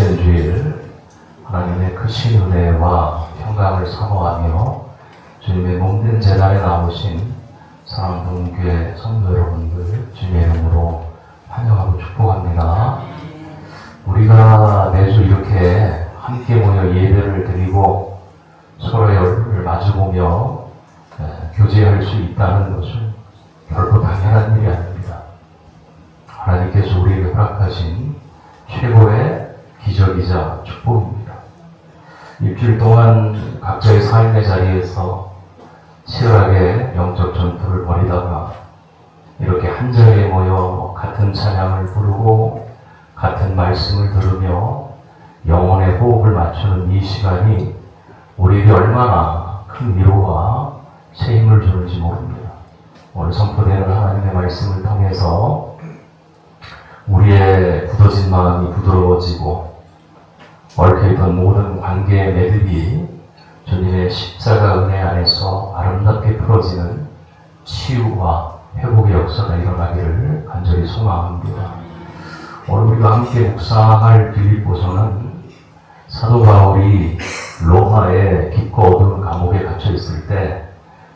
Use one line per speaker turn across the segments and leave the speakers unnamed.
첫째 주일 하나님의 크신 은혜와 평강을 사모하며 주님의 몸된 제단에 나오신 사랑동교회 성도 여러분들 주님의 이름으로 환영하고 축복합니다. 우리가 매주 이렇게 함께 모여 예배를 드리고 서로의 얼굴을 마주보며 교제할 수 있다는 것은 결코 당연한 일이 아닙니다. 하나님께서 우리에게 허락하신 최고의 기적이자 축복입니다. 일주일 동안 각자의 삶의 자리에서 치열하게 영적 전투를 벌이다가 이렇게 한 자리에 모여 같은 찬양을 부르고 같은 말씀을 들으며 영혼의 호흡을 맞추는 이 시간이 우리에게 얼마나 큰 위로와 새 힘을 주는지 모릅니다. 오늘 선포되는 하나님의 말씀을 통해서 우리의 굳어진 마음이 부드러워지고 얽혀있던 모든 관계의 매듭이 주님의 십자가 은혜 안에서 아름답게 풀어지는 치유와 회복의 역사가 일어나기를 간절히 소망합니다. 오늘 우리가 함께 묵상할 빌립보서는 사도 바울이 로마의 깊고 어두운 감옥에 갇혀 있을 때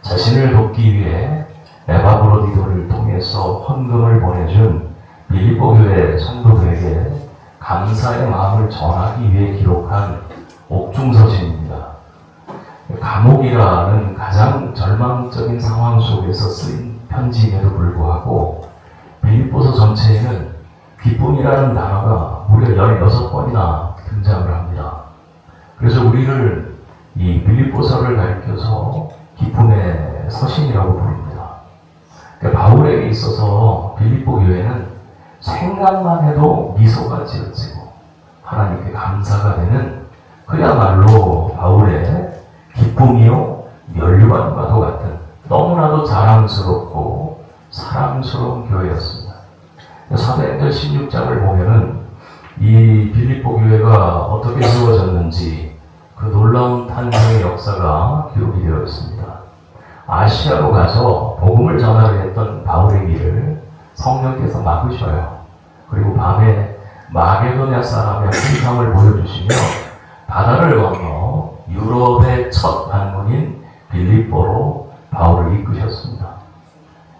자신을 돕기 위해 에바브로디도를 통해서 헌금을 보내준 빌립보 교회 성도들에게 감사의 마음을 전하기 위해 기록한 옥중서신입니다. 감옥이라는 가장 절망적인 상황 속에서 쓰인 편지임에도 불구하고 빌립보서 전체에는 기쁨이라는 단어가 무려 16번이나 등장을 합니다. 그래서 우리를 이 빌립보서를 가리켜서 기쁨의 서신이라고 부릅니다. 그러니까 바울에게 있어서 빌립보 교회는 생각만 해도 미소가 지어지고 하나님께 감사가 되는 그야말로 바울의 기쁨이요 면류관과도 같은 너무나도 자랑스럽고 사랑스러운 교회였습니다. 사도행전 16장을 보면은 이 빌립보 교회가 어떻게 세워졌는지 그 놀라운 탄생의 역사가 기록이 되어 있습니다. 아시아로 가서 복음을 전하려 했던 바울의 길을 성령께서 막으셔요. 그리고 밤에 마게도냐 사람의 풍성을 보여주시며 바다를 건너 유럽의 첫 반문인 빌립보로 바울을 이끄셨습니다.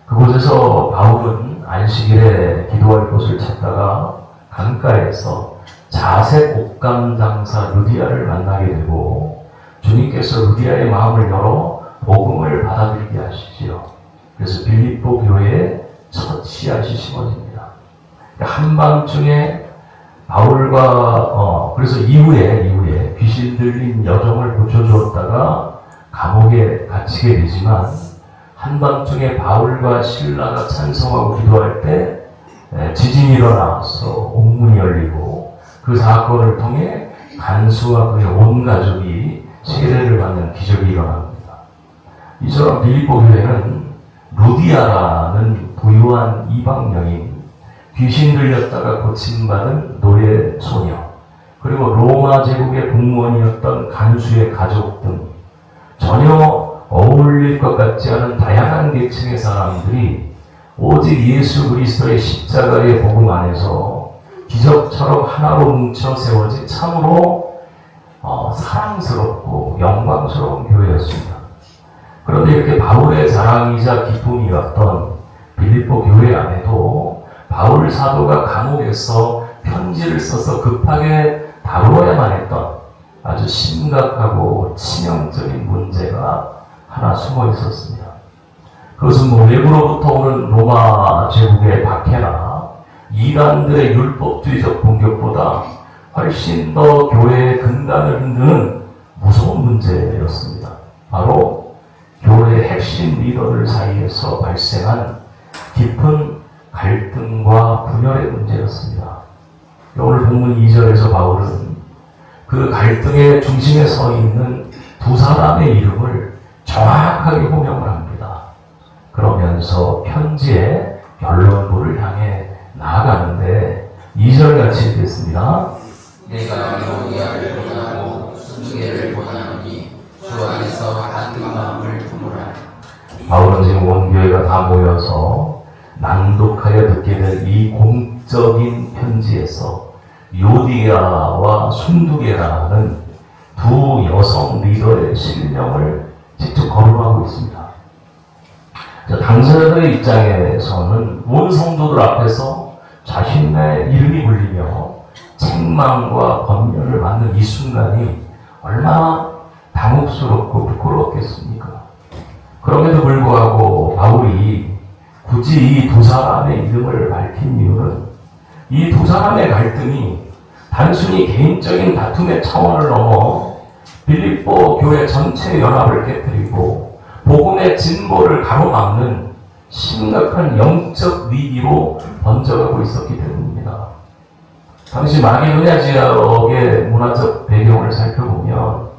그곳에서 바울은 안식일에 기도할 곳을 찾다가 강가에서 자색 옷감 장사 루디아를 만나게 되고 주님께서 루디아의 마음을 열어 복음을 받아들이게 하시지요. 그래서 빌립보 교회에 첫 씨앗이 심어집니다. 한밤중에 바울과 그래서 이후에 귀신 들린 여종을 고쳐주었다가 감옥에 갇히게 되지만 한밤중에 바울과 실라가 찬송하고 기도할 때 지진이 일어나서 옥문이 열리고 그 사건을 통해 간수와 그의 온 가족이 세례를 받는 기적이 일어납니다. 이처럼 빌립보 교회는 루디아라는 부유한 이방 여인, 귀신 들렸다가 고침받은 노예 소녀, 그리고 로마 제국의 공무원이었던 간수의 가족 등 전혀 어울릴 것 같지 않은 다양한 계층의 사람들이 오직 예수 그리스도의 십자가의 복음 안에서 기적처럼 하나로 뭉쳐 세워진 참으로 사랑스럽고 영광스러운 교회였습니다. 그런데 이렇게 바울의 자랑이자 기쁨이었던 빌립보 교회 안에도 바울 사도가 감옥에서 편지를 써서 급하게 다루어야만 했던 아주 심각하고 치명적인 문제가 하나 숨어 있었습니다. 그것은 외부로부터 오는 로마 제국의 박해나 이단들의 율법주의적 공격보다 훨씬 더 교회의 근간을 흔드는 무서운 문제였습니다. 바로 교회의 핵심 리더들 사이에서 발생한 깊은 갈등과 분열의 문제였습니다. 오늘 본문 2절에서 바울은 그 갈등의 중심에 서 있는 두 사람의 이름을 정확하게 호명을 합니다. 그러면서 편지의 결론부를 향해 나아가는데 2절 같이 읽겠습니다.
내가 로디아를 보내고 순교를 보내노니 주 안에서 같은 마음을 품으라.
바울은 지금 온 교회가 다 모여서 낭독하여 듣게 될 이 공적인 편지에서 요디아와 순두계라는 두 여성 리더의 실명을 직접 거론하고 있습니다. 당사자들의 입장에서는 온 성도들 앞에서 자신의 이름이 불리며 책망과 권면을 받는 이 순간이 얼마나 당혹스럽고 부끄러웠겠습니까? 그럼에도 불구하고 바울이 굳이 이 두 사람의 이름을 밝힌 이유는 이 두 사람의 갈등이 단순히 개인적인 다툼의 차원을 넘어 빌립보 교회 전체 연합을 깨뜨리고 복음의 진보를 가로막는 심각한 영적 위기로 번져가고 있었기 때문입니다. 당시 마게도냐 지역의 문화적 배경을 살펴보면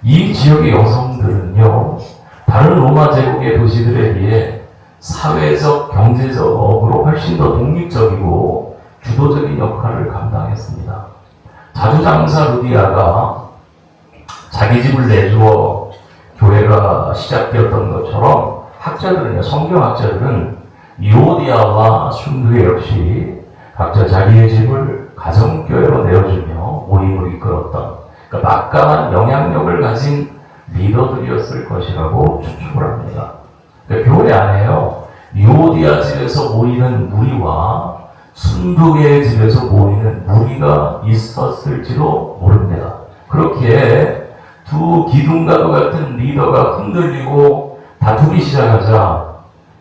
이 지역의 여성들은요, 다른 로마 제국의 도시들에 비해 사회적, 경제적으로 훨씬 더 독립적이고 주도적인 역할을 감당했습니다. 자주장사 루디아가 자기 집을 내주어 교회가 시작되었던 것처럼 학자들은요, 성경학자들은 요디아와 순두계 역시 각자 자기의 집을 가정교회로 내어주며 모임을 이끌었던, 그러니까 막강한 영향력을 가진 리더들이었을 것이라고 추측을 합니다. 그러니까 교회 안에요, 요디아 집에서 모이는 무리와 순두계의 집에서 모이는 무리가 있었을지도 모릅니다. 그렇기에 두 기둥과도 같은 리더가 흔들리고 다투기 시작하자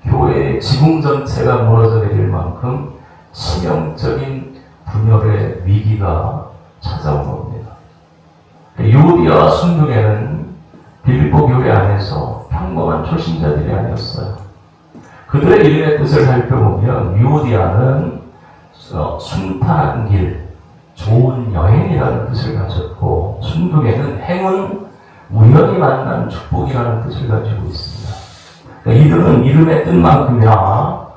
교회의 지붕 전체가 무너져 내릴 만큼 치명적인 분열의 위기가 찾아온 겁니다. 요디아와 순두계는 빌립보 교회 안에서 평범한 초신자들이 아니었어요. 그들의 이름의 뜻을 살펴보면 요디아는 순탄한 길, 좋은 여행이라는 뜻을 가졌고, 순두계는 행운, 우연히 만난 축복이라는 뜻을 가지고 있습니다. 그러니까 이들은 이름의 뜻만큼이나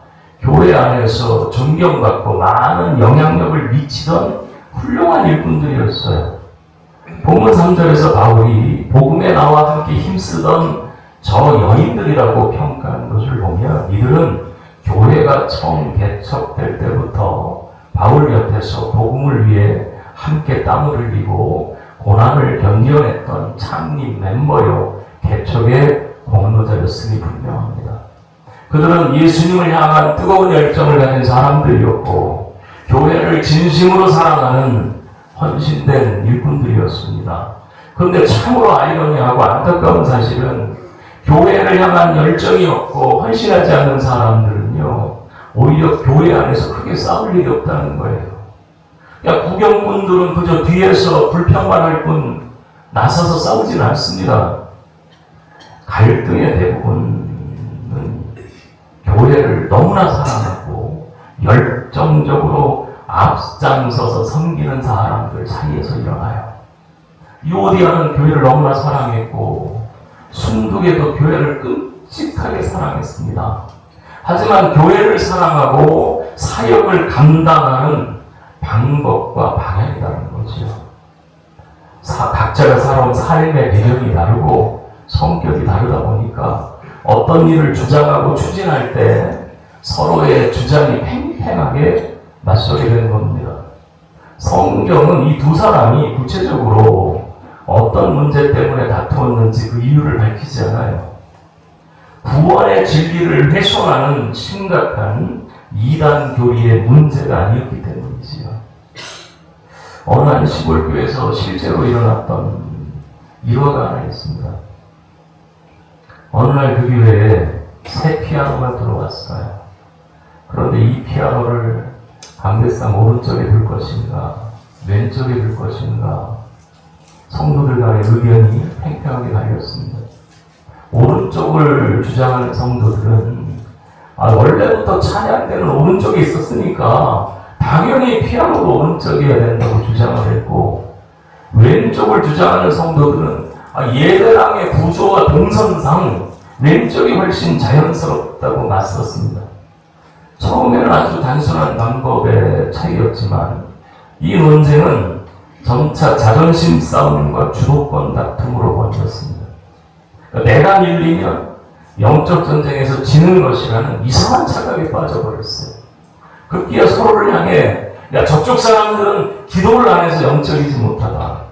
교회 안에서 존경받고 많은 영향력을 미치던 훌륭한 일꾼들이었어요. 본문 3절에서 바울이 복음에 나와 함께 힘쓰던 저 여인들이라고 평가한 것을 보면 이들은 교회가 처음 개척될 때부터 바울 옆에서 복음을 위해 함께 땀을 흘리고 고난을 견뎌냈던 창립 멤버요 개척의 공로자였음이 분명합니다. 그들은 예수님을 향한 뜨거운 열정을 가진 사람들이었고 교회를 진심으로 사랑하는 헌신된 일꾼들이었습니다. 그런데 참으로 아이러니하고 안타까운 사실은 교회를 향한 열정이 없고 헌신하지 않는 사람들은요, 오히려 교회 안에서 크게 싸울 일이 없다는 거예요. 그러니까 구경꾼들은 그저 뒤에서 불평만 할 뿐 나서서 싸우진 않습니다. 갈등의 대부분은 교회를 너무나 사랑하고 열정적으로 앞장서서 섬기는 사람들 사이에서 일어나요. 요디아는 교회를 너무나 사랑했고 순두계도 교회를 끔찍하게 사랑했습니다. 하지만 교회를 사랑하고 사역을 감당하는 방법과 방향이 다른 거죠. 각자가 살아온 삶의 배경이 다르고 성격이 다르다 보니까 어떤 일을 주장하고 추진할 때 서로의 주장이 팽팽하게 맞서게 되는 겁니다. 성경은 이 두 사람이 구체적으로 어떤 문제 때문에 다투었는지 그 이유를 밝히지 않아요. 구원의 진리를 훼손하는 심각한 이단 교리의 문제가 아니었기 때문이지요. 어느 한 시골교회에서 실제로 일어났던 일화가 하나 있습니다. 어느 날 그 교회에 새 피아노가 들어왔어요. 그런데 이 피아노를 강대상 오른쪽에 둘 것인가 왼쪽에 둘 것인가 성도들 간의 의견이 팽팽하게 갈렸습니다. 오른쪽을 주장하는 성도들은 원래부터 찬양대는 오른쪽에 있었으니까 당연히 피아노도 오른쪽이어야 된다고 주장을 했고, 왼쪽을 주장하는 성도들은 예배당의 구조와 동선상 왼쪽이 훨씬 자연스럽다고 맞섰습니다. 처음에는 아주 단순한 방법의 차이였지만 이 논쟁은 점차 자존심 싸움과 주도권 다툼으로 번졌습니다. 내가 밀리면 영적 전쟁에서 지는 것이라는 이상한 착각에 빠져버렸어요. 급기야 서로를 향해 야, 저쪽 사람들은 기도를 안 해서 영적이지 못하다.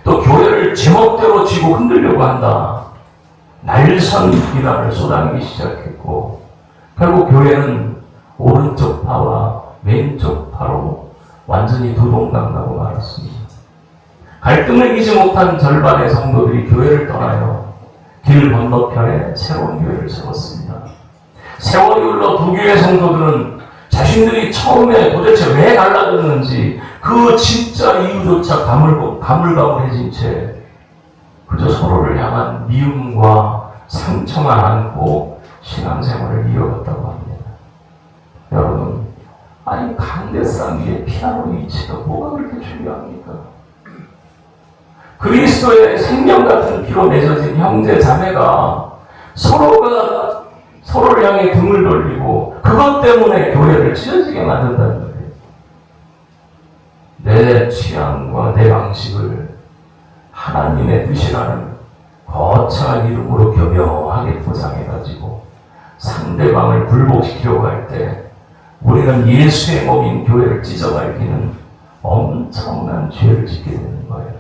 또 교회를 제멋대로 쥐고 흔들려고 한다. 날선 비난을 쏟아내기 시작했고, 결국 교회는 오른쪽 파와 왼쪽 파로 완전히 두동강나고 말았습니다. 갈등을 이기지 못한 절반의 성도들이 교회를 떠나요. 길 건너편에 새로운 교회를 세웠습니다. 세월이 흘러 두 교회 성도들은 자신들이 처음에 도대체 왜 갈라졌는지 그 진짜 이유조차 가물가물해진 채 그저 서로를 향한 미움과 상처만 안고 신앙생활을 이어갔다고 합니다. 여러분, 아니 강대상 위에 피아노 위치가 뭐가 그렇게 중요합니까? 그리스도의 생명 같은 피로 맺어진 형제 자매가 서로가 서로를 향해 등을 돌리고 그것 때문에 교회를 찢어지게 만든다는 거예요. 내 취향과 내 방식을 하나님의 뜻이라는 거창한 이름으로 교묘하게 포장해가지고 상대방을 굴복시키려고 할 때 우리는 예수의 몸인 교회를 찢어밟기는 엄청난 죄를 짓게 되는 거예요.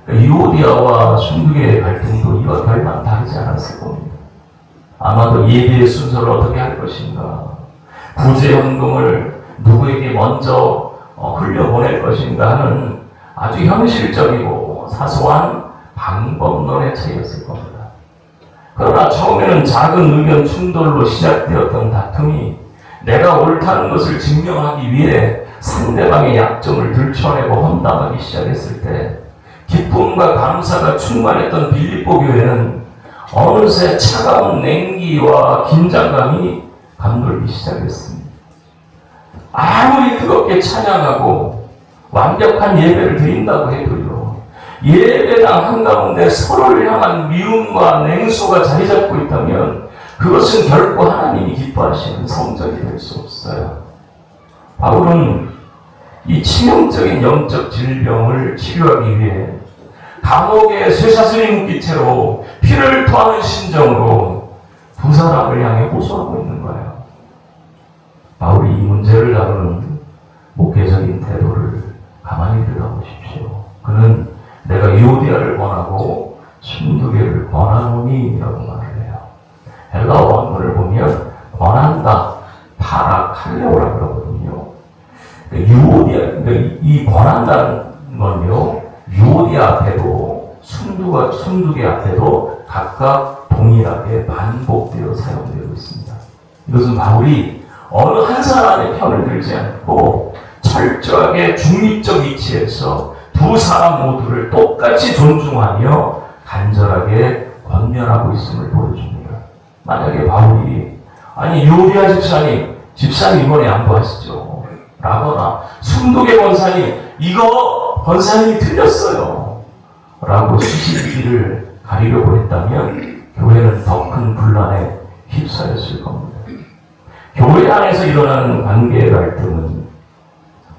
유오디아와 순두개의 갈등도 이와 별반 다르지 않았을 겁니다. 아마도 예배의 순서를 어떻게 할 것인가, 구제 운동을 누구에게 먼저 흘려보낼 것인가 하는 아주 현실적이고 사소한 방법론의 차이였을 겁니다. 그러나 처음에는 작은 의견 충돌로 시작되었던 다툼이 내가 옳다는 것을 증명하기 위해 상대방의 약점을 들춰내고 험담하기 시작했을 때 기쁨과 감사가 충만했던 빌립보 교회는 어느새 차가운 냉기와 긴장감이 감돌기 시작했습니다. 아무리 뜨겁게 찬양하고 완벽한 예배를 드린다고 해도요, 예배당 한가운데 서로를 향한 미움과 냉소가 자리 잡고 있다면 그것은 결코 하나님이 기뻐하시는 성전이 될 수 없어요. 바울은 이 치명적인 영적 질병을 치료하기 위해 감옥에 쇠사슬이 묶인 채로 피를 토하는 심정으로 두 사람을 향해 호소하고 있는 거예요. 바울이 이 문제를 다루는 목회적인 태도를 가만히 들여다보십시오. 그는 내가 유오디아를 권하고 순두개를 권하노니 라고 말을 해요. 헬라어 원문을 보면 권한다, 파라칼레오라 그러거든요. 유오디아, 이 권한다는 건요, 유오디아 앞에도 순두개 앞에도 각각 동일하게 반복되어 사용되고 있습니다. 이것은 바울이 어느 한 사람의 편을 들지 않고 철저하게 중립적 위치에서 두 사람 모두를 똑같이 존중하며 간절하게 권면하고 있음을 보여줍니다. 만약에 바울이 아니 유오디아 집사님 이번에 양보하시죠 라거나 순두개 권사님 이거 권사님이 틀렸어요 라고 시시비비를 가리려고 했다면 교회는 더 큰 분란에 휩싸였을 겁니다. 교회 안에서 일어나는 관계의 갈등은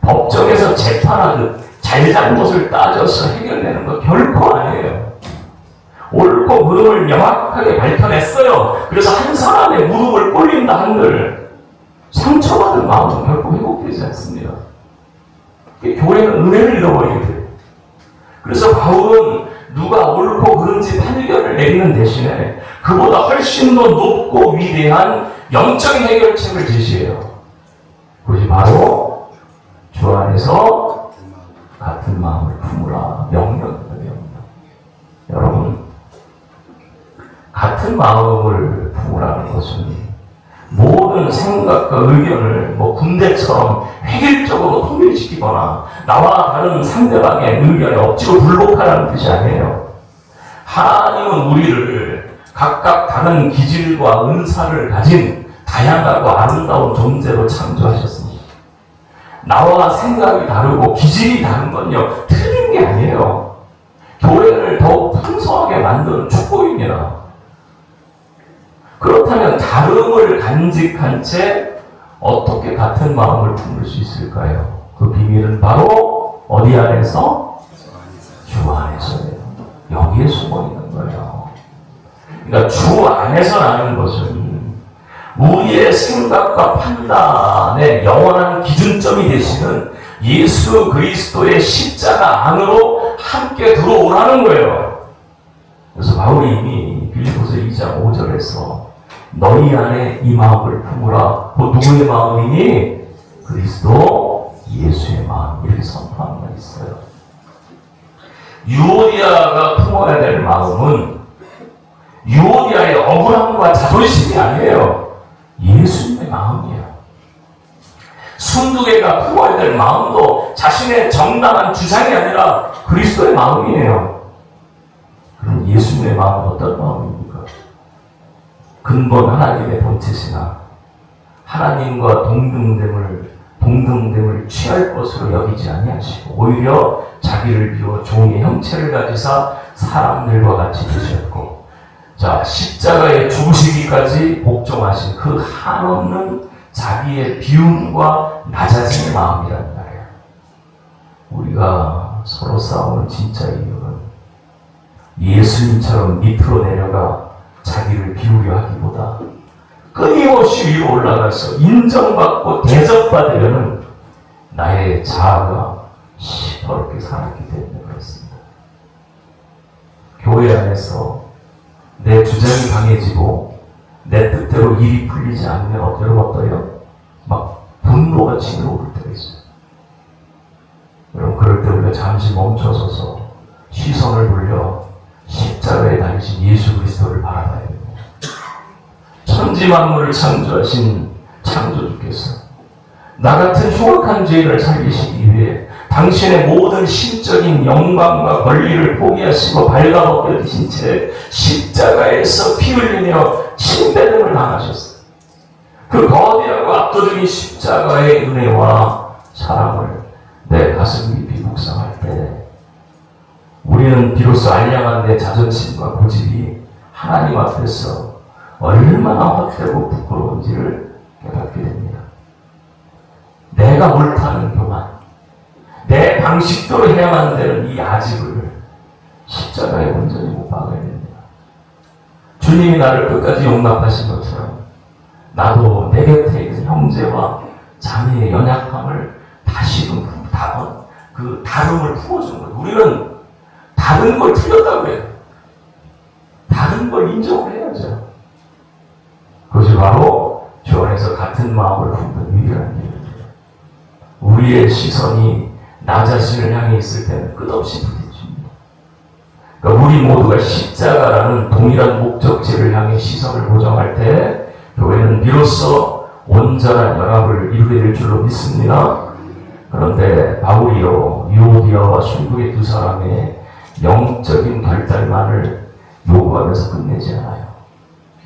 법정에서 재판하듯 잘잘못을 따져서 해결되는 거 결코 아니에요. 옳고 그름을 명확하게 밝혀냈어요. 그래서 한 사람의 무릎을 꿇린다 한들 상처받은 마음은 결코 회복되지 않습니다. 교회는 은혜를 잃어버리게 돼요. 그래서 바울은 누가 옳고 그른지 판결을 내리는 대신에 그보다 훨씬 더 높고 위대한 영적인 해결책을 제시해요. 그것이 바로 주 안에서 같은 마음을 품으라 명령입니다. 여러분, 같은 마음을 품으라는 것은 모든 생각과 의견을 군대처럼 획일적으로 통일시키거나 나와 다른 상대방의 의견에 억지로 불복하라는 뜻이 아니에요. 하나님은 우리를 각각 다른 기질과 은사를 가진 다양하고 아름다운 존재로 창조하셨습니다. 나와 생각이 다르고 기질이 다른 건요, 틀린 게 아니에요. 교회를 더욱 풍성하게 만드는 축복입니다. 그렇다면 다름을 간직한 채 어떻게 같은 마음을 품을 수 있을까요? 그 비밀은 바로 어디 안에서? 주 안에서예요. 여기에 숨어 있는 거예요. 그러니까 주 안에서 나는 것은 우리의 생각과 판단의 영원한 기준점이 되시는 예수 그리스도의 십자가 안으로 함께 들어오라는 거예요. 그래서 바울이 이미 빌립보서 2장 5절에서 너희 안에 이 마음을 품으라. 그 누구의 마음이니? 그리스도 예수의 마음. 이렇게 선포한 바 있어요. 유오디아가 품어야 될 마음은 유오디아의 억울함과 자존심이 아니에요. 예수님의 마음이에요. 순두개가 품어야 될 마음도 자신의 정당한 주장이 아니라 그리스도의 마음이에요. 그럼 예수님의 마음은 어떤 마음입니까? 근본 하나님의 본체시나 하나님과 동등됨을 취할 것으로 여기지 아니하시고 오히려 자기를 비워 종의 형체를 가지사 사람들과 같이 되셨고, 자, 십자가에 죽으시기까지 복종하신 그 한없는 자기의 비움과 낮아짐의 마음이란 말이에요. 우리가 서로 싸우는 진짜 이유는 예수님처럼 밑으로 내려가 자기를 비우려 하기보다 끊임없이 위로 올라가서 인정받고 대접받으려는 나의 자아가 시퍼렇게 살았기 때문에 그렇습니다. 교회 안에서 내 주장이 강해지고 내 뜻대로 일이 풀리지 않으면 어때요? 막 분노가 치밀어오를 때가 있어요. 여러분, 그럴 때 우리가 잠시 멈춰서서 시선을 돌려 십자가에 달리신 예수 그리스도를 바라봐야 됩니다. 천지 만물을 창조하신 창조주께서 나 같은 흉악한 죄인을 살리시기 위해 당신의 모든 신적인 영광과 권리를 포기하시고 발가벗겨드신 채 십자가에서 피 흘리며 침뱉음을 당하셨어요. 그 거대하고 압도적인 십자가의 은혜와 사랑을 내 가슴 깊이 묵상할 때 우리는 비로소 알량한 내 자존심과 고집이 하나님 앞에서 얼마나 헛되고 부끄러운지를 깨닫게 됩니다. 내가 옳다는 교만, 내 방식대로 해야만 되는 이 아집을 십자가에 온전히 못 박아야 됩니다. 주님이 나를 끝까지 용납하신 것처럼 나도 내 곁에 있는 형제와 자매의 연약함을 다시금 그 다름을 품어주는 거예요. 우리는 다른 걸 틀렸다고 해요. 다른 걸 인정을 해야죠. 그것이 바로 주 안에서 같은 마음을 품는 유일한 길입니다. 우리의 시선이 나 자신을 향해 있을 때는 끝없이 부딪힙니다. 그러니까 우리 모두가 십자가라는 동일한 목적지를 향해 시선을 고정할 때 교회는 비로소 온전한 연합을 이루게 될 줄로 믿습니다. 그런데 바울이요, 유오디아와 순국의 두 사람의 영적인 결단만을 요구하면서 끝내지 않아요.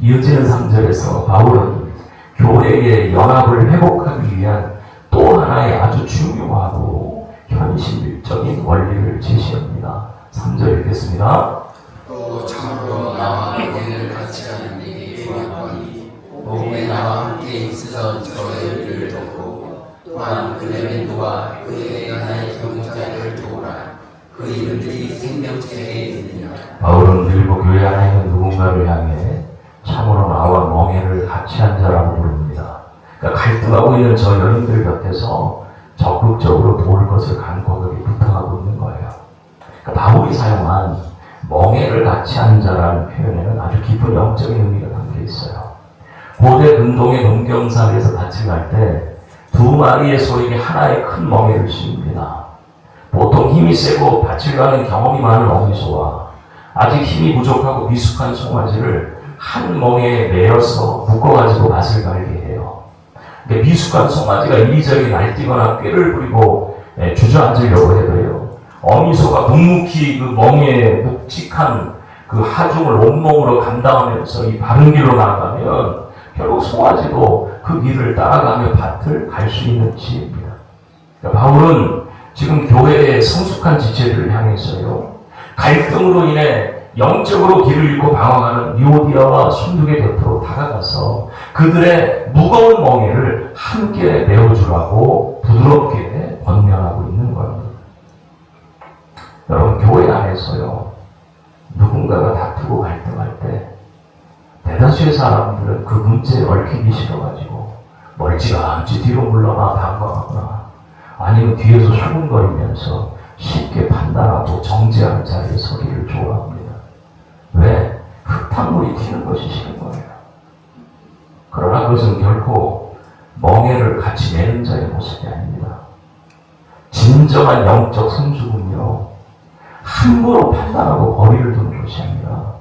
이어지는 3절에서 바울은 교회의 연합을 회복하기 위한 또 하나의 아주 중요하고 현실적인 원리를 제시합니다. 3절 읽겠습니다.
또 참으로 나와 은혜를 같이 하는 일이 필요하니 몸에 나와 함께 있으던 저의 일을 돕고 또한 그의 누와 그의 하나의 경자를 도우라. 그 이름들이 생명책에 있느니라. 바울은
그리고 교회 안에 있는 누군가를 향해 참으로 나와 멍에를 같이 한 자라고 부릅니다. 그러니까 갈등하고 있는 저 여인들 곁에서 적극적으로 도울 것을 간곡하게 부탁하고 있는 거예요. 그러니까 바울이 사용한 멍에를 같이 한 자라는 표현에는 아주 깊은 영적인 의미가 담겨 있어요. 고대 근동의 농경사에서 밭을 갈 때 두 마리의 소에게 하나의 큰 멍에를 씌웁니다. 보통 힘이 세고 밭을 가는 경험이 많은 어미소와 아직 힘이 부족하고 미숙한 송아지를 한 멍에 매어서 묶어가지고 밭을 갈게 해요. 근데 미숙한 송아지가 이리저리 날뛰거나 꾀를 부리고 주저앉으려고 해도요, 어미소가 묵묵히 그 멍에 묵직한 그 하중을 온몸으로 감당하면서 이 바른 길로 나아가면 결국 송아지도 그 길을 따라가며 밭을 갈 수 있는 지혜입니다. 그러니까 바울은 지금 교회의 성숙한 지체들을 향해서요, 갈등으로 인해 영적으로 길을 잃고 방황하는 유오디아와 순두의 곁으로 다가가서 그들의 무거운 멍에를 함께 메어주라고 부드럽게 권면하고 있는 겁니다. 여러분, 교회 안에서요, 누군가가 다투고 갈등할 때 대다수의 당시의 사람들은 그 문제에 얽히기 싫어가지고 멀찌감치 뒤로 물러나 방황하거나 아니면 뒤에서 수군거리면서 쉽게 판단하고 정죄하는 자리에 서기를 좋아합니다. 왜? 흙탕물이 튀는 것이 싫은 거예요. 그러나 그것은 결코 멍에를 같이 내는 자의 모습이 아닙니다. 진정한 영적 성숙은요, 함부로 판단하고 거리를 두는 것이 아니라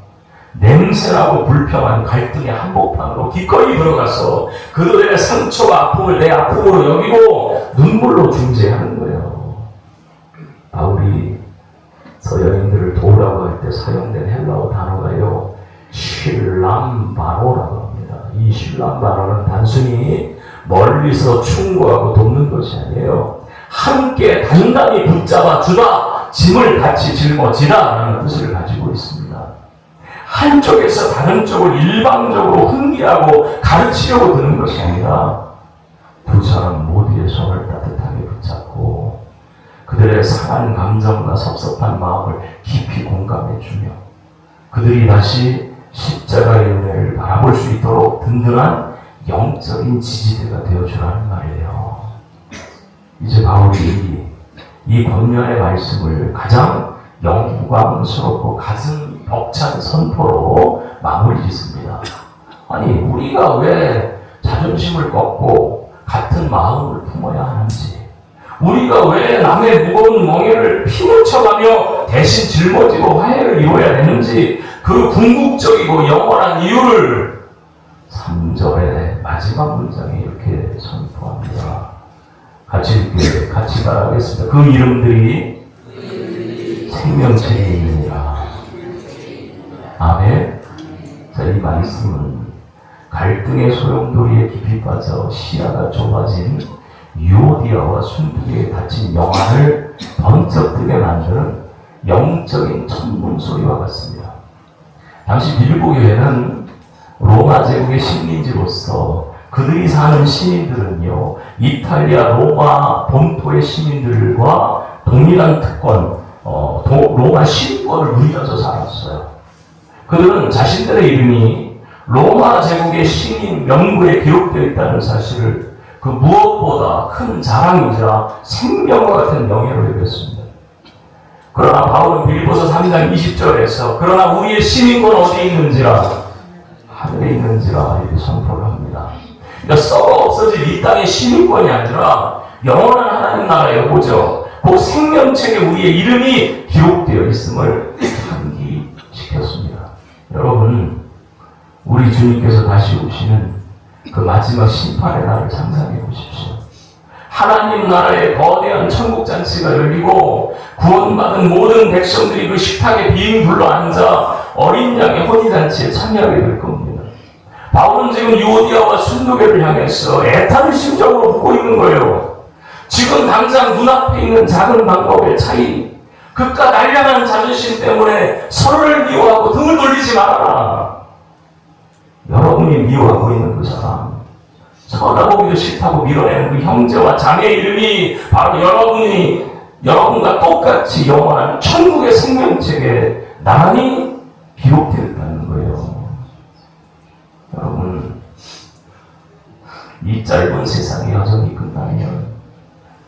냄새나고 불평한 갈등의 한복판으로 기꺼이 들어가서 그들의 상처와 아픔을 내 아픔으로 여기고 눈물로 중재하는 거예요. 바울이 서여인들을 도우라고 할 때 사용된 헬라어 단어가요, 실람바로라고 합니다. 이 실람바로는 단순히 멀리서 충고하고 돕는 것이 아니에요. 함께 단단히 붙잡아 주다, 짐을 같이 짊어지다 라는 뜻을 가지고 있습니다. 한쪽에서 다른 쪽을 일방적으로 훈계하고 가르치려고 드는 것이 아니라 두 사람 모두의 손을 따뜻하게 붙잡고 그들의 상한 감정과 섭섭한 마음을 깊이 공감해주며 그들이 다시 십자가의 은혜를 바라볼 수 있도록 든든한 영적인 지지대가 되어주라는 말이에요. 이제 바울이 이 권면의 말씀을 가장 영광스럽고 가슴 벅찬 선포로 마무리 짓습니다. 아니, 우리가 왜 자존심을 꺾고 같은 마음을 품어야 하는지, 우리가 왜 남의 무거운 멍에를 피묻혀가며 대신 짊어지고 화해를 이루어야 되는지, 그 궁극적이고 영원한 이유를 3절의 마지막 문장에 이렇게 선포합니다. 같이 말하겠습니다. 그 이름들이 생명책에 있느니라. 아멘. 자, 이 말씀은 갈등의 소용돌이에 깊이 빠져 시야가 좁아진 유오디아와 순두개에 닫힌 영안을 번쩍 뜨게 만드는 영적인 천문소리와 같습니다. 당시 빌보 교회는 로마 제국의 식민지로서 그들이 사는 시민들은요, 이탈리아 로마 본토의 시민들과 동일한 특권, 로마 시민권을 누리면서 살았어요. 그들은 자신들의 이름이 로마 제국의 시민 명부에 기록되어 있다는 사실을 그 무엇보다 큰 자랑이자 생명과 같은 명예로 여겼습니다. 그러나 바울은 빌립보서 3장 20절에서 그러나 우리의 시민권 어디에 있는지라, 하늘에 있는지라 이렇게 선포를 합니다. 그러니까 썩어 없어질 이 땅의 시민권이 아니라 영원한 하나님 나라의 보죠. 그 생명책에 우리의 이름이 기록되어 있음을 상기시켰습니다. 여러분, 우리 주님께서 다시 오시는 그 마지막 심판의 날을 상상해 보십시오. 하나님 나라의 거대한 천국잔치가 열리고 구원받은 모든 백성들이 그 식탁에 빙 둘러앉아 어린 양의 혼인잔치에 참여하게 될 겁니다. 바울은 지금 유오디아와 순두개를 향해서 애타는 심정으로 묻고 있는 거예요. 지금 당장 눈앞에 있는 작은 방법의 차이, 그깟 알량한 자존심 때문에 서로를 미워하고 등을 돌리지 말아라. 여러분이 미워하고 있는 그 사람, 쳐다보기도 싫다고 밀어내는 그 형제와 자매의 이름이 바로 여러분과 똑같이 영원한 천국의 생명책에 나란히 기록되어 있다는 거예요. 여러분, 이 짧은 세상이 여전히 끝나면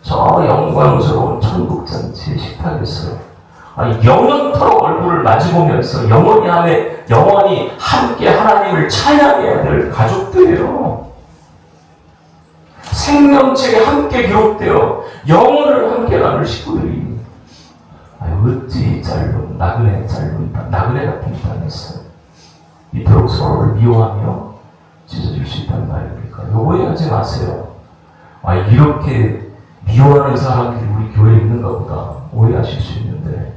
저 영광스러운 천국잔치의 식탁에서 영원토록 얼굴을 마주보면서 영원히 함께 하나님을 찬양해야 될 가족들이에요. 생명책에 함께 기록되어 영원을 함께 나눌 식구들이 어찌 짧은 나그네 같은 땅에서 이토록 서로를 미워하며 찢어질 수 있다는 말입니까? 오해하지 마세요. 이렇게 미워하는 사람들이 우리 교회에 있는가 보다 오해하실 수 있는데,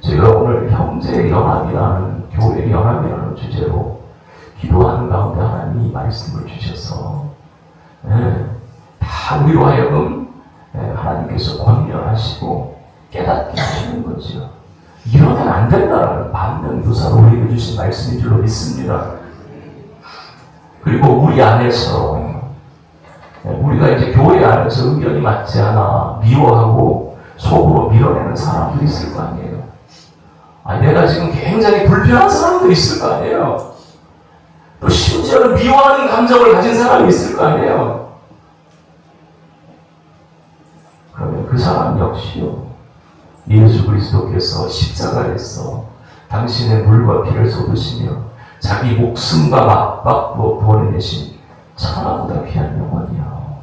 제가 오늘 형제의 연합이라는, 교회의 연합이라는 주제로 기도하는 가운데 하나님이 말씀을 주셔서 다 우리로 하여금 하나님께서 권면하시고 깨닫게 하시는 거죠. 이러면 안 된다라는 반면교사로 우리에게 주신 말씀인 줄로 믿습니다. 그리고 우리 안에서, 우리가 이제 교회 안에서 의견이 맞지 않아 미워하고 속으로 밀어내는 사람들이 있을 거 아니에요. 내가 지금 굉장히 불편한 사람들이 있을 거 아니에요. 또 심지어는 미워하는 감정을 가진 사람이 있을 거 아니에요. 그러면 그 사람 역시요, 예수 그리스도께서 십자가에서 당신의 물과 피를 쏟으시며 자기 목숨과 맞받고 보내내신 천하보다 귀한 영혼이요,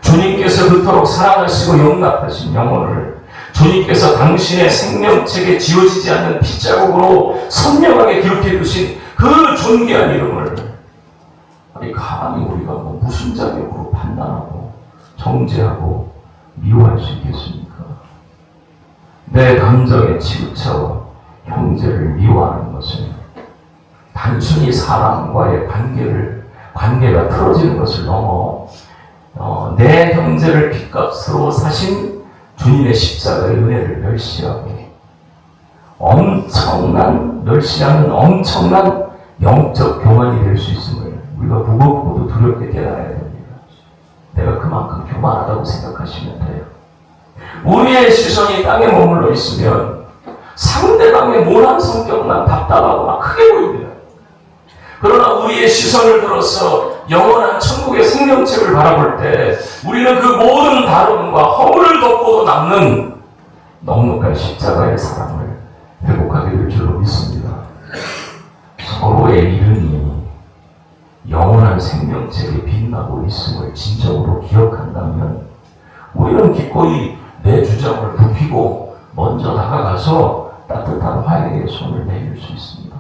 주님께서 그토록 사랑하시고 용납하신 영혼을 주님께서 당신의 생명책에 지워지지 않는 핏자국으로 선명하게 기록해 두신 그 존귀한 이름을 아니 감히 우리가 뭐 무슨 자격으로 판단하고 정죄하고 미워할 수 있겠습니까? 내 감정에 치우쳐 형제를 미워하는 것은 단순히 사람과의 관계가 틀어지는 것을 넘어 내 형제를 핏값으로 사신 주님의 십자가의 은혜를 멸시하고 멸시하는 엄청난 영적 교만이 될 수 있음을 우리가 무겁고도 두렵게 깨달아야 됩니다. 내가 그만큼 교만하다고 생각하시면 돼요. 우리의 시선이 땅에 머물러 있으면 상대방의 모난 성격만 답답하고 막 크게 보입니다. 그러나 우리의 시선을 들어서 영원한 천국의 생명책을 바라볼 때 우리는 그 모든 다름과 허물을 덮고도 남는 넉넉한 십자가의 사랑을 회복하게 될 줄로 믿습니다. 서로의 이름이 영원한 생명책에 빛나고 있음을 진정으로 기억한다면 우리는 기꺼이 내 주장을 굽히고 먼저 다가가서 따뜻한 화해의 손을 내밀 수 있습니다.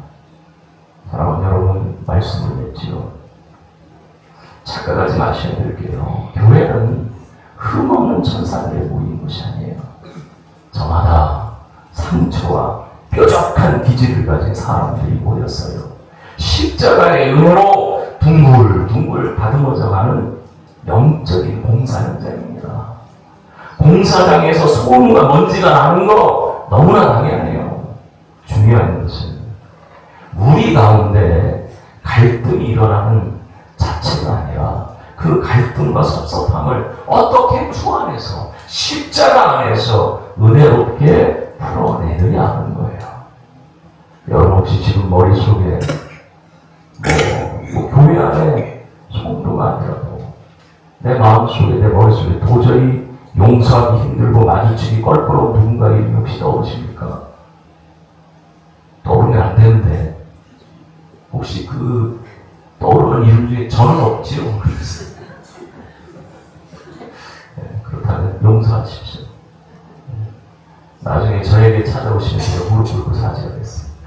사랑하는 여러분, 말씀을 냈지요. 착각하지 마셔야 될 게요, 교회는 흠없는 천사들의 모인 것이 아니에요. 저마다 상처와 뾰족한 기질을 가진 사람들이 모였어요. 십자가의 은혜로 둥글둥글 다듬어져가는 영적인 공사 현장입니다. 공사장에서 소음과 먼지가 나는 거 너무나 당연해요. 중요한 것은 우리 가운데 갈등이 일어나는 자체가 아니라 그 갈등과 섭섭함을 어떻게 주 안에서, 십자가 안에서 은혜롭게 풀어내느냐 하는 거예요. 여러분 혹시 지금 머릿속에 뭐 교회 안에 성도가 아니라도 내 마음속에, 내 머릿속에 도저히 용서하기 힘들고 마주치기 껄끄러운 누군가의 이름이 혹시 떠오르십니까? 떠오르면 안 되는데 혹시 그 떠오르는 이름 중에 저는 없지요? 네, 그렇다면 용서하십시오. 나중에 저에게 찾아오시면 제가 무릎 꿇고 사죄하겠습니다.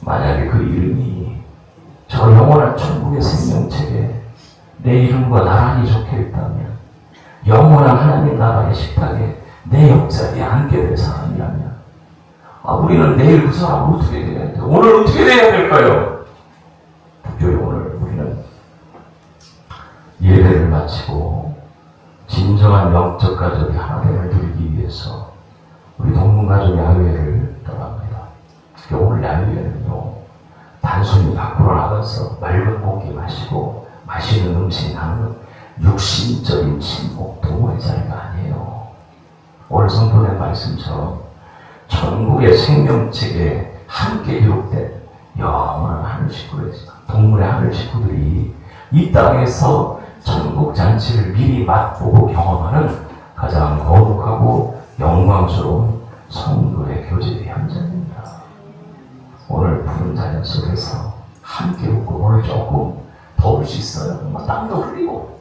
만약에 그 이름이 저 영원한 천국의 생명책에 내 이름과 나란히 적혀있다면, 영원한 하나님 나라의 식탁에 내 옆자리에 앉게 될 사람이라면, 우리는 내일 그 사람을 어떻게 돼야 돼요? 오늘 어떻게 돼야 될까요? 특별히 오늘 우리는 예배를 마치고 진정한 영적 가족이 하나됨을 누리기 위해서 우리 동문가족 야외를 떠납니다. 오늘 야외는요, 단순히 밖으로 나가서 맑은 공기 마시고 맛있는 음식 나누는 육신적인 친목, 동호회 자리가 아니에요. 오늘 성도의 말씀처럼 천국의 생명책에 함께 기록된 영원한 하늘 식구들, 동물의 하늘 식구들이 이 땅에서 천국 잔치를 미리 맛보고 경험하는 가장 거룩하고 영광스러운 성도의 교제의 현장입니다. 오늘 푸른 자연 속에서 함께 웃고, 오늘 조금 더울 수 있어요. 땀도 흘리고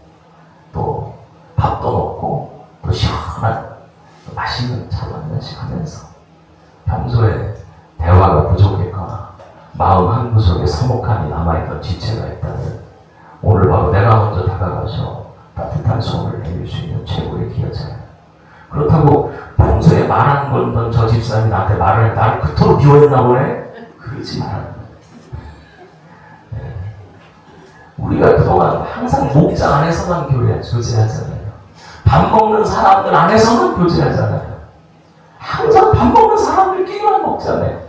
또 밥도 먹고 또 시원한 또 맛있는 차도 한 잔씩 하면서 평소에 대화가 부족했거나 마음 한구석에 서먹함이 남아있던 지체가 있다면 오늘 바로 내가 먼저 다가가서 따뜻한 손을 내밀 수 있는 최고의 기회잖아요. 그렇다고 평소에 말하는 건 저 집사람이 나한테 말을 해, 나를 그토록 미워했나 보네? 그러지 말아요. 네. 우리가 그동안 항상 목장 안에서만 교제하잖아요. 밥 먹는 사람들 안에서만 교제하잖아요. 항상 밥 먹는 사람들끼리만 먹잖아요.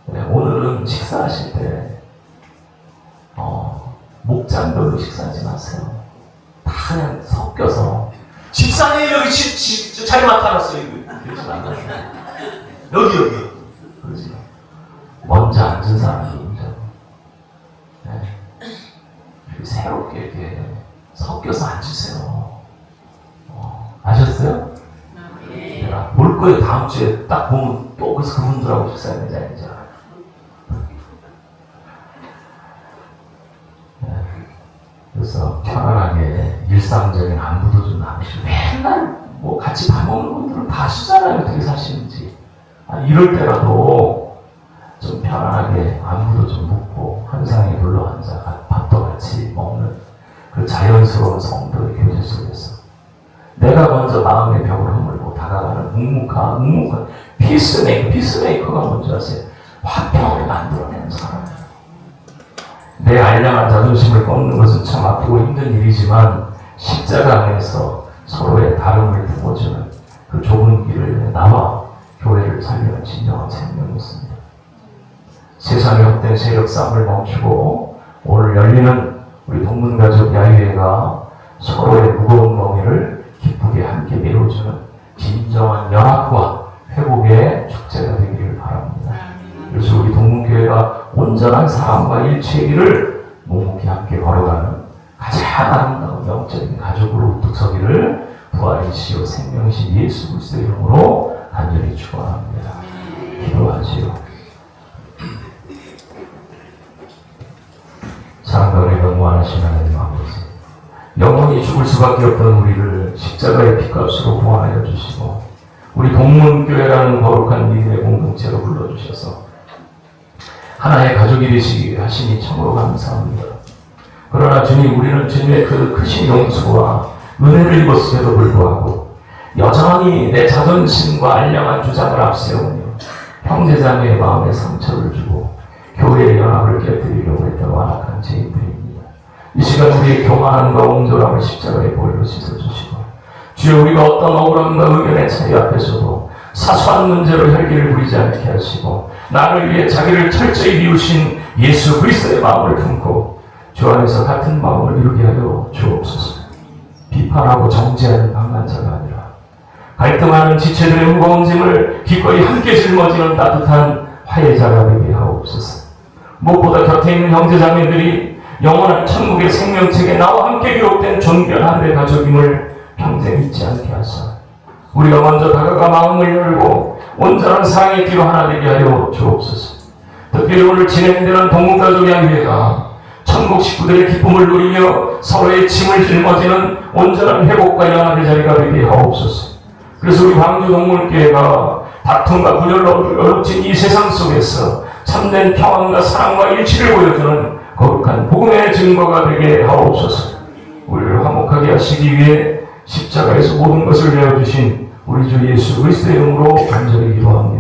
네, 오늘은 식사하실 때 목장별로 식사하지 마세요. 다 그냥 섞여서 집사님 여기 자리 맡아놨어요. 그러지 말아요. 여기 그러지. 먼저 앉은 사람이 인정. 네. 새롭게 이렇게 섞여서 앉으세요. 아셨어요? 내가 볼 거예요. 다음 주에 딱 보면 또 그래서 그분들하고 식사했는지 아닌지 알아요. 네. 그래서 편안하게 일상적인 안부도 좀 나누시고 맨날 뭐 같이 밥 먹는 분들은 다 아시잖아요. 어떻게 사시는지. 이럴 때라도 좀 편안하게 안부도 좀 묻고 한상에 둘러 앉아 밥도 같이 먹는 그 자연스러운 성도의 교제 속에서 내가 먼저 마음의 벽을 허물고 다가가는 묵묵한 피스메이커가 뭔지 아세요? 화평을 만들어내는 사람이에요. 내 알량한 자존심을 꺾는 것은 참 아프고 힘든 일이지만 십자가 안에서 서로의 다름을 품어주는 그 좁은 길을 나와 교회를 살리는 진정한 생명이었습니다. 세상의 헛된 세력 싸움을 멈추고 오늘 열리는 우리 동문가족 야유회가 서로의 무거운 멍에를 기쁘게 함께 메워주는 진정한 연합과 회복의 축제가 되기를 바랍니다. 그래서 우리 동문교회가 온전한 사랑과 일치의 길을 묵묵히 함께 걸어가는 가장 아름다운 영적인 가족으로 우뚝 서기를 부활이시오 생명이신 예수 그리스도의 이름으로 간절히 축원합니다. 기도하지요. 사랑과 은혜가 무한하신 하나님 아버지, 영원히 죽을 수밖에 없던 우리를 십자가의 피값으로 구원하여 주시고 우리 동문교회라는 거룩한 믿음의 공동체로 불러주셔서 하나의 가족이 되시기 하시니 참으로 감사합니다. 그러나 주님, 우리는 주님의 그 크신 용서와 은혜를 입었음에도 불구하고 여전히 내 자존심과 알량한 주장을 앞세우며 형제자매의 마음에 상처를 주고 교회의 연합을 깨뜨리려고 했던 완악한 죄인들입니다. 이 시간 우리의 교만함과 옹졸함을 십자가의 보혈로 씻어주시고 주여, 우리가 어떤 억울함과 의견의 차이 앞에서도 사소한 문제로 혈기를 부리지 않게 하시고 나를 위해 자기를 철저히 비우신 예수 그리스도의 마음을 품고 주 안에서 같은 마음을 이루게 하여 주옵소서. 비판하고 정죄하는 방관자가 아니라 갈등하는 지체들의 무거운 짐을 기꺼이 함께 짊어지는 따뜻한 화해자가 되게 하옵소서. 무엇보다 곁에 있는 형제자매들이 영원한 천국의 생명책에 나와 함께 기록된 존귀한 하늘의 가족임을 평생 잊지 않게 하사 우리가 먼저 다가가 마음을 열고 온전한 사랑의 길로 하나 되게 하여 주옵소서. 특별히 오늘 진행되는 동문가족 양회가 천국 식구들의 기쁨을 누리며 서로의 짐을 짊어지는 온전한 회복과 연합의 자리가 되게 하옵소서. 그래서 우리 광주 동문교회가 다툼과 분열로 어렵진 이 세상 속에서 참된 평안과 사랑과 일치를 보여주는 거룩한 복음의 증거가 되게 하옵소서. 우리를 화목하게 하시기 위해 십자가에서 모든 것을 내어주신 우리 주 예수 그리스도의 이름으로 간절히 기도합니다.